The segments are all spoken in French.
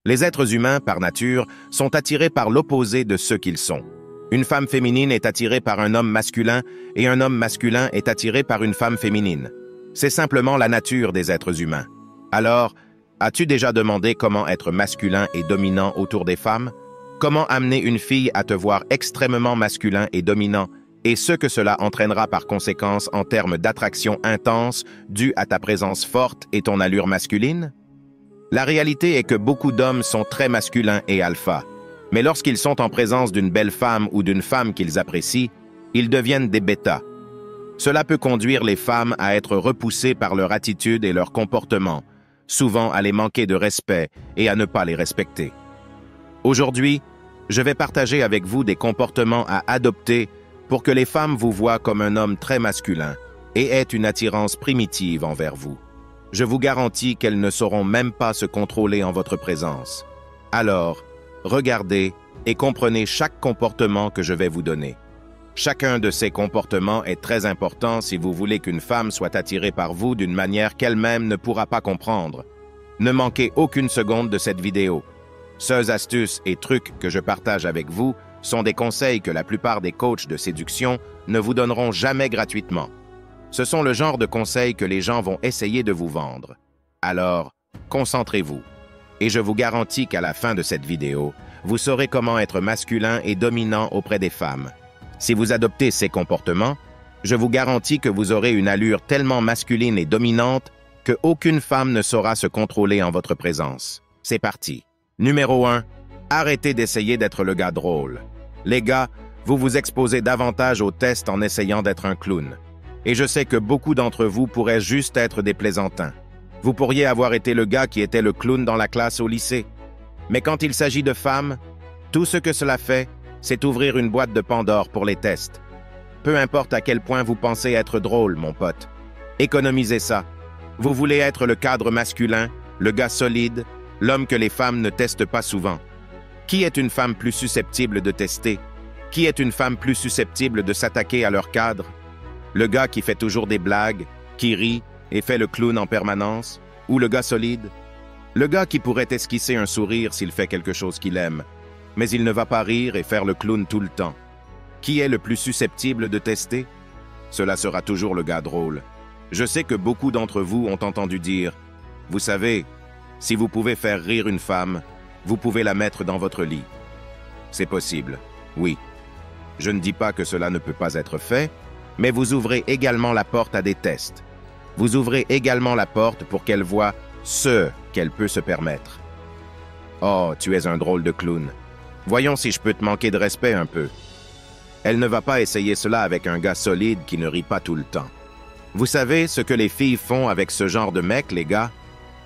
Les êtres humains, par nature, sont attirés par l'opposé de ce qu'ils sont. Une femme féminine est attirée par un homme masculin et un homme masculin est attiré par une femme féminine. C'est simplement la nature des êtres humains. Alors, as-tu déjà demandé comment être masculin et dominant autour des femmes? Comment amener une fille à te voir extrêmement masculin et dominant et ce que cela entraînera par conséquence en termes d'attraction intense due à ta présence forte et ton allure masculine? La réalité est que beaucoup d'hommes sont très masculins et alpha, mais lorsqu'ils sont en présence d'une belle femme ou d'une femme qu'ils apprécient, ils deviennent des bêtas. Cela peut conduire les femmes à être repoussées par leur attitude et leur comportement, souvent à les manquer de respect et à ne pas les respecter. Aujourd'hui, je vais partager avec vous des comportements à adopter pour que les femmes vous voient comme un homme très masculin et aient une attirance primitive envers vous. Je vous garantis qu'elles ne sauront même pas se contrôler en votre présence. Alors, regardez et comprenez chaque comportement que je vais vous donner. Chacun de ces comportements est très important si vous voulez qu'une femme soit attirée par vous d'une manière qu'elle-même ne pourra pas comprendre. Ne manquez aucune seconde de cette vidéo. Ces astuces et trucs que je partage avec vous sont des conseils que la plupart des coachs de séduction ne vous donneront jamais gratuitement. Ce sont le genre de conseils que les gens vont essayer de vous vendre. Alors, concentrez-vous. Et je vous garantis qu'à la fin de cette vidéo, vous saurez comment être masculin et dominant auprès des femmes. Si vous adoptez ces comportements, je vous garantis que vous aurez une allure tellement masculine et dominante qu'aucune femme ne saura se contrôler en votre présence. C'est parti. Numéro 1. Arrêtez d'essayer d'être le gars drôle. Les gars, vous vous exposez davantage au test en essayant d'être un clown. Et je sais que beaucoup d'entre vous pourraient juste être des plaisantins. Vous pourriez avoir été le gars qui était le clown dans la classe au lycée. Mais quand il s'agit de femmes, tout ce que cela fait, c'est ouvrir une boîte de Pandore pour les tests. Peu importe à quel point vous pensez être drôle, mon pote. Économisez ça. Vous voulez être le cadre masculin, le gars solide, l'homme que les femmes ne testent pas souvent. Qui est une femme plus susceptible de tester? Qui est une femme plus susceptible de s'attaquer à leur cadre? Le gars qui fait toujours des blagues, qui rit et fait le clown en permanence? Ou le gars solide? Le gars qui pourrait esquisser un sourire s'il fait quelque chose qu'il aime, mais il ne va pas rire et faire le clown tout le temps. Qui est le plus susceptible de tester? Cela sera toujours le gars drôle. Je sais que beaucoup d'entre vous ont entendu dire « Vous savez, si vous pouvez faire rire une femme, vous pouvez la mettre dans votre lit. » C'est possible, oui. Je ne dis pas que cela ne peut pas être fait, mais vous ouvrez également la porte à des tests. Vous ouvrez également la porte pour qu'elle voie ce qu'elle peut se permettre. Oh, tu es un drôle de clown. Voyons si je peux te manquer de respect un peu. Elle ne va pas essayer cela avec un gars solide qui ne rit pas tout le temps. Vous savez ce que les filles font avec ce genre de mec, les gars?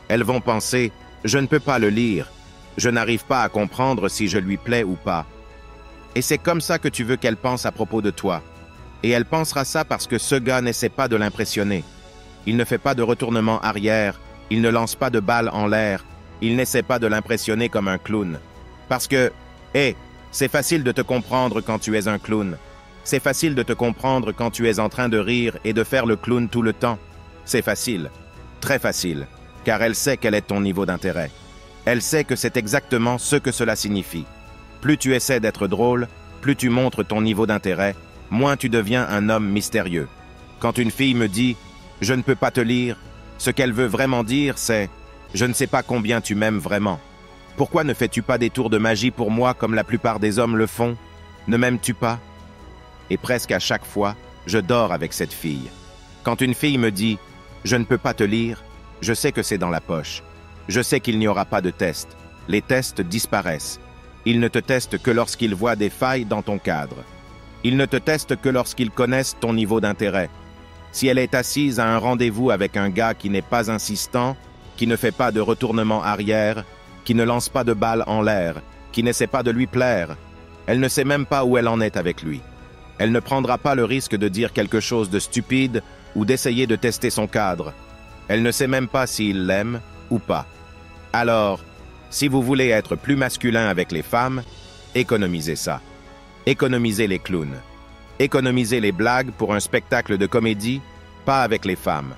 Elles vont penser « Je ne peux pas le lire. Je n'arrive pas à comprendre si je lui plais ou pas. » Et c'est comme ça que tu veux qu'elle pense à propos de toi. Et elle pensera ça parce que ce gars n'essaie pas de l'impressionner. Il ne fait pas de retournement arrière, il ne lance pas de balles en l'air, il n'essaie pas de l'impressionner comme un clown. Parce que, c'est facile de te comprendre quand tu es un clown. C'est facile de te comprendre quand tu es en train de rire et de faire le clown tout le temps. C'est facile, très facile, car elle sait quel est ton niveau d'intérêt. Elle sait que c'est exactement ce que cela signifie. Plus tu essaies d'être drôle, plus tu montres ton niveau d'intérêt, moins tu deviens un homme mystérieux. Quand une fille me dit « Je ne peux pas te lire », ce qu'elle veut vraiment dire, c'est « Je ne sais pas combien tu m'aimes vraiment. Pourquoi ne fais-tu pas des tours de magie pour moi comme la plupart des hommes le font? Ne m'aimes-tu pas ?» Et presque à chaque fois, je dors avec cette fille. Quand une fille me dit « Je ne peux pas te lire », je sais que c'est dans la poche. Je sais qu'il n'y aura pas de test. Les tests disparaissent. Ils ne te testent que lorsqu'ils voient des failles dans ton cadre. Ils ne te testent que lorsqu'ils connaissent ton niveau d'intérêt. Si elle est assise à un rendez-vous avec un gars qui n'est pas insistant, qui ne fait pas de retournement arrière, qui ne lance pas de balles en l'air, qui n'essaie pas de lui plaire, elle ne sait même pas où elle en est avec lui. Elle ne prendra pas le risque de dire quelque chose de stupide ou d'essayer de tester son cadre. Elle ne sait même pas s'il l'aime ou pas. Alors, si vous voulez être plus masculin avec les femmes, économisez ça. Économisez les clowns. Économisez les blagues pour un spectacle de comédie, pas avec les femmes.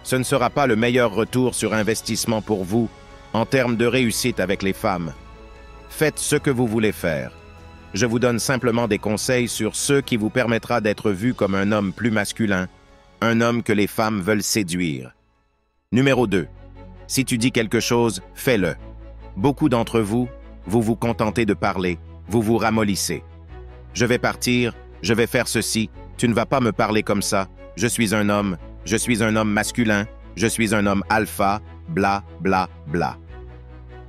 Ce ne sera pas le meilleur retour sur investissement pour vous, En termes de réussite avec les femmes, faites ce que vous voulez faire. Je vous donne simplement des conseils sur ce qui vous permettra d'être vu comme un homme plus masculin, un homme que les femmes veulent séduire. Numéro 2. Si tu dis quelque chose, fais-le. Beaucoup d'entre vous, vous vous contentez de parler, vous vous ramollissez. Je vais partir, je vais faire ceci, tu ne vas pas me parler comme ça, je suis un homme masculin, je suis un homme alpha, bla, bla, bla.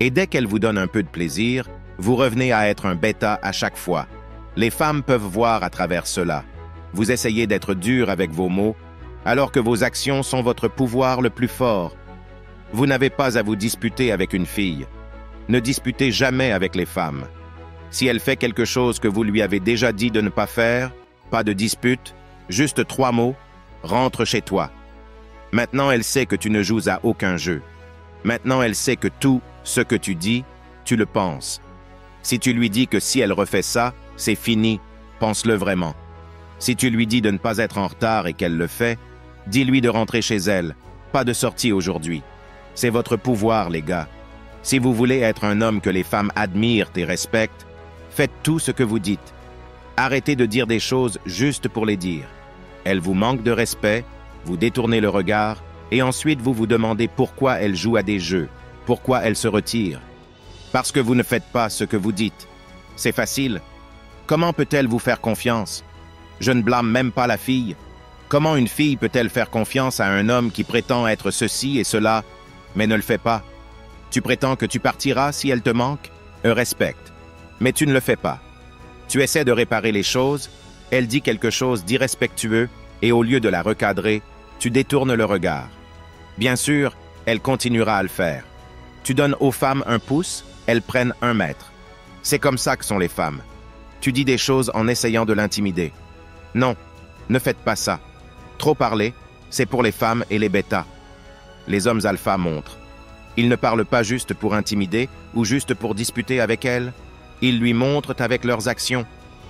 Et dès qu'elle vous donne un peu de plaisir, vous revenez à être un bêta à chaque fois. Les femmes peuvent voir à travers cela. Vous essayez d'être dur avec vos mots, alors que vos actions sont votre pouvoir le plus fort. Vous n'avez pas à vous disputer avec une fille. Ne disputez jamais avec les femmes. Si elle fait quelque chose que vous lui avez déjà dit de ne pas faire, pas de dispute, juste 3 mots, rentre chez toi. Maintenant, elle sait que tu ne joues à aucun jeu. Maintenant, elle sait que tout ce que tu dis, tu le penses. Si tu lui dis que si elle refait ça, c'est fini, pense-le vraiment. Si tu lui dis de ne pas être en retard et qu'elle le fait, dis-lui de rentrer chez elle, pas de sortie aujourd'hui. C'est votre pouvoir, les gars. Si vous voulez être un homme que les femmes admirent et respectent, faites tout ce que vous dites. Arrêtez de dire des choses juste pour les dire. Elles vous manquent de respect, vous détournez le regard, et ensuite vous vous demandez pourquoi elle joue à des jeux, pourquoi elle se retire. Parce que vous ne faites pas ce que vous dites. C'est facile. Comment peut-elle vous faire confiance? Je ne blâme même pas la fille. Comment une fille peut-elle faire confiance à un homme qui prétend être ceci et cela, mais ne le fait pas? Tu prétends que tu partiras si elle te manque? Respecte. Mais tu ne le fais pas. Tu essaies de réparer les choses, elle dit quelque chose d'irrespectueux, et au lieu de la recadrer, tu détournes le regard. Bien sûr, elle continuera à le faire. Tu donnes aux femmes un pouce, elles prennent 1 mètre. C'est comme ça que sont les femmes. Tu dis des choses en essayant de l'intimider. Non, ne faites pas ça. Trop parler, c'est pour les femmes et les bêtas. Les hommes alpha montrent. Ils ne parlent pas juste pour intimider ou juste pour disputer avec elles. Ils lui montrent avec leurs actions.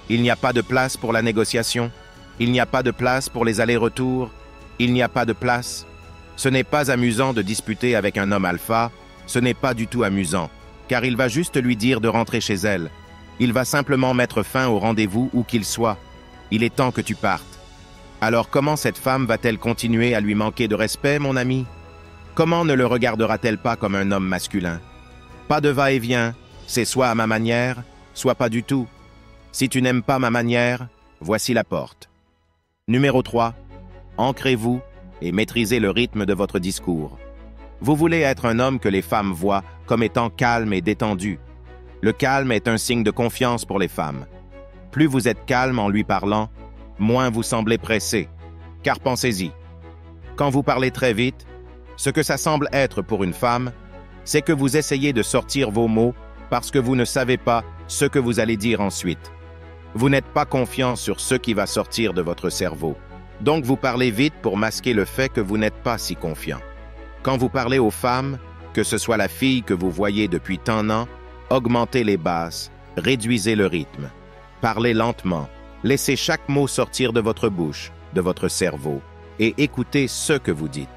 Il n'y a pas de place pour la négociation. Il n'y a pas de place pour les allers-retours. Il n'y a pas de place. Ce n'est pas amusant de disputer avec un homme alpha. Ce n'est pas du tout amusant, car il va juste lui dire de rentrer chez elle. Il va simplement mettre fin au rendez-vous où qu'il soit. Il est temps que tu partes. Alors comment cette femme va-t-elle continuer à lui manquer de respect, mon ami? Comment ne le regardera-t-elle pas comme un homme masculin? Pas de va-et-vient, c'est soit à ma manière, soit pas du tout. Si tu n'aimes pas ma manière, voici la porte. Numéro 3. Ancrez-vous et maîtrisez le rythme de votre discours. Vous voulez être un homme que les femmes voient comme étant calme et détendu. Le calme est un signe de confiance pour les femmes. Plus vous êtes calme en lui parlant, moins vous semblez pressé. Car pensez-y, quand vous parlez très vite, ce que ça semble être pour une femme, c'est que vous essayez de sortir vos mots parce que vous ne savez pas ce que vous allez dire ensuite. Vous n'êtes pas confiant sur ce qui va sortir de votre cerveau. Donc vous parlez vite pour masquer le fait que vous n'êtes pas si confiant. Quand vous parlez aux femmes, que ce soit la fille que vous voyez depuis tant d'années, augmentez les basses, réduisez le rythme. Parlez lentement, laissez chaque mot sortir de votre bouche, de votre cerveau, et écoutez ce que vous dites.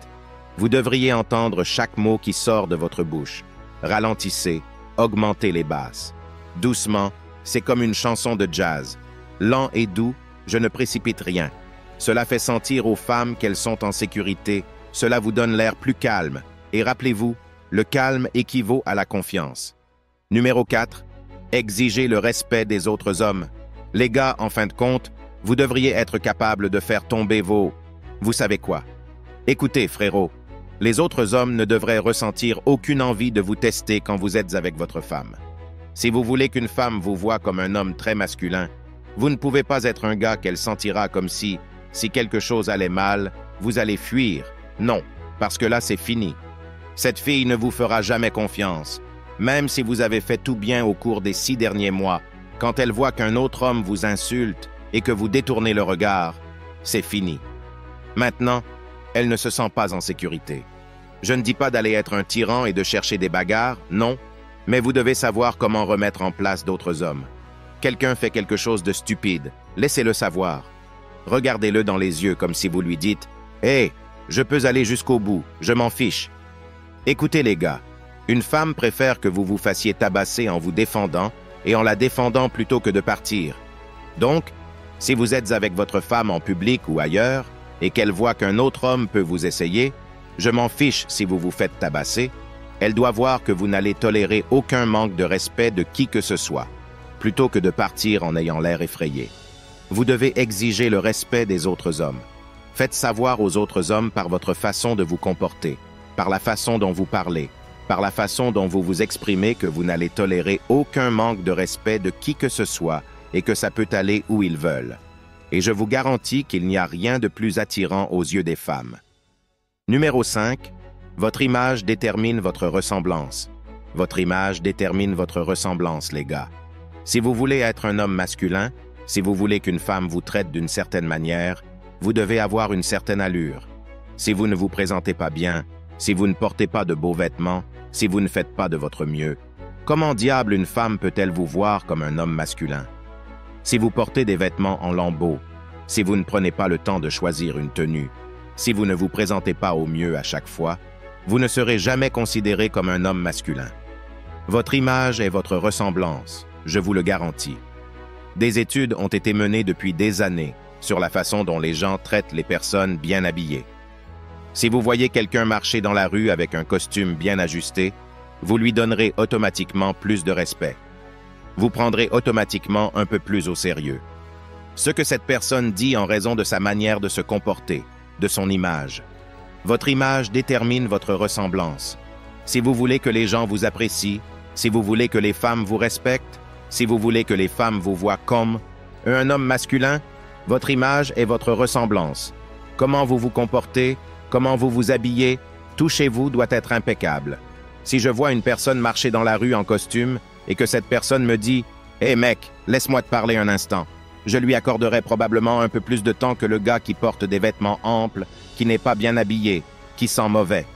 Vous devriez entendre chaque mot qui sort de votre bouche. Ralentissez, augmentez les basses. Doucement, c'est comme une chanson de jazz. Lent et doux, je ne précipite rien. Cela fait sentir aux femmes qu'elles sont en sécurité. Cela vous donne l'air plus calme. Et rappelez-vous, le calme équivaut à la confiance. Numéro 4. Exigez le respect des autres hommes. Les gars, en fin de compte, vous devriez être capable de faire tomber vos... Vous savez quoi? Écoutez, frérot, les autres hommes ne devraient ressentir aucune envie de vous tester quand vous êtes avec votre femme. Si vous voulez qu'une femme vous voie comme un homme très masculin, vous ne pouvez pas être un gars qu'elle sentira comme si quelque chose allait mal, vous allez fuir. Non, parce que là, c'est fini. Cette fille ne vous fera jamais confiance. Même si vous avez fait tout bien au cours des 6 derniers mois, quand elle voit qu'un autre homme vous insulte et que vous détournez le regard, c'est fini. Maintenant, elle ne se sent pas en sécurité. Je ne dis pas d'aller être un tyran et de chercher des bagarres, non, mais vous devez savoir comment remettre en place d'autres hommes. Quelqu'un fait quelque chose de stupide, laissez-le savoir. Regardez-le dans les yeux comme si vous lui dites « Hé, je peux aller jusqu'au bout, je m'en fiche. » Écoutez les gars, Une femme préfère que vous vous fassiez tabasser en vous défendant et en la défendant plutôt que de partir. Donc, si vous êtes avec votre femme en public ou ailleurs et qu'elle voit qu'un autre homme peut vous essayer, je m'en fiche si vous vous faites tabasser, elle doit voir que vous n'allez tolérer aucun manque de respect de qui que ce soit, plutôt que de partir en ayant l'air effrayé. Vous devez exiger le respect des autres hommes. Faites savoir aux autres hommes par votre façon de vous comporter, par la façon dont vous parlez, par la façon dont vous vous exprimez que vous n'allez tolérer aucun manque de respect de qui que ce soit et que ça peut aller où ils veulent. Et je vous garantis qu'il n'y a rien de plus attirant aux yeux des femmes. Numéro 5. Votre image détermine votre ressemblance. Votre image détermine votre ressemblance, les gars. Si vous voulez être un homme masculin, si vous voulez qu'une femme vous traite d'une certaine manière, vous devez avoir une certaine allure. Si vous ne vous présentez pas bien, si vous ne portez pas de beaux vêtements, si vous ne faites pas de votre mieux, comment diable une femme peut-elle vous voir comme un homme masculin? Si vous portez des vêtements en lambeaux, si vous ne prenez pas le temps de choisir une tenue, si vous ne vous présentez pas au mieux à chaque fois, vous ne serez jamais considéré comme un homme masculin. Votre image est votre ressemblance, je vous le garantis. Des études ont été menées depuis des années sur la façon dont les gens traitent les personnes bien habillées. Si vous voyez quelqu'un marcher dans la rue avec un costume bien ajusté, vous lui donnerez automatiquement plus de respect. Vous prendrez automatiquement un peu plus au sérieux. Ce que cette personne dit en raison de sa manière de se comporter, de son image. Votre image détermine votre ressemblance. Si vous voulez que les gens vous apprécient, si vous voulez que les femmes vous respectent, si vous voulez que les femmes vous voient comme un homme masculin, votre image est votre ressemblance. Comment vous vous comportez, comment vous vous habillez, tout chez vous doit être impeccable. Si je vois une personne marcher dans la rue en costume et que cette personne me dit « Hé mec, laisse-moi te parler un instant », je lui accorderai probablement un peu plus de temps que le gars qui porte des vêtements amples, qui n'est pas bien habillé, qui sent mauvais.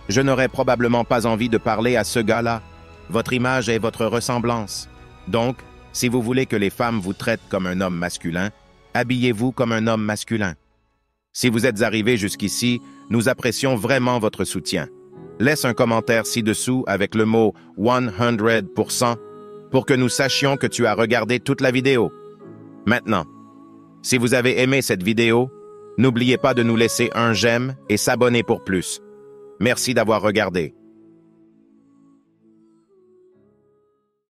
Je n'aurai probablement pas envie de parler à ce gars-là. Votre image est votre ressemblance. Donc, si vous voulez que les femmes vous traitent comme un homme masculin, habillez-vous comme un homme masculin. Si vous êtes arrivé jusqu'ici, nous apprécions vraiment votre soutien. Laisse un commentaire ci-dessous avec le mot 100% pour que nous sachions que tu as regardé toute la vidéo. Maintenant, si vous avez aimé cette vidéo, n'oubliez pas de nous laisser un j'aime et s'abonner pour plus. Merci d'avoir regardé.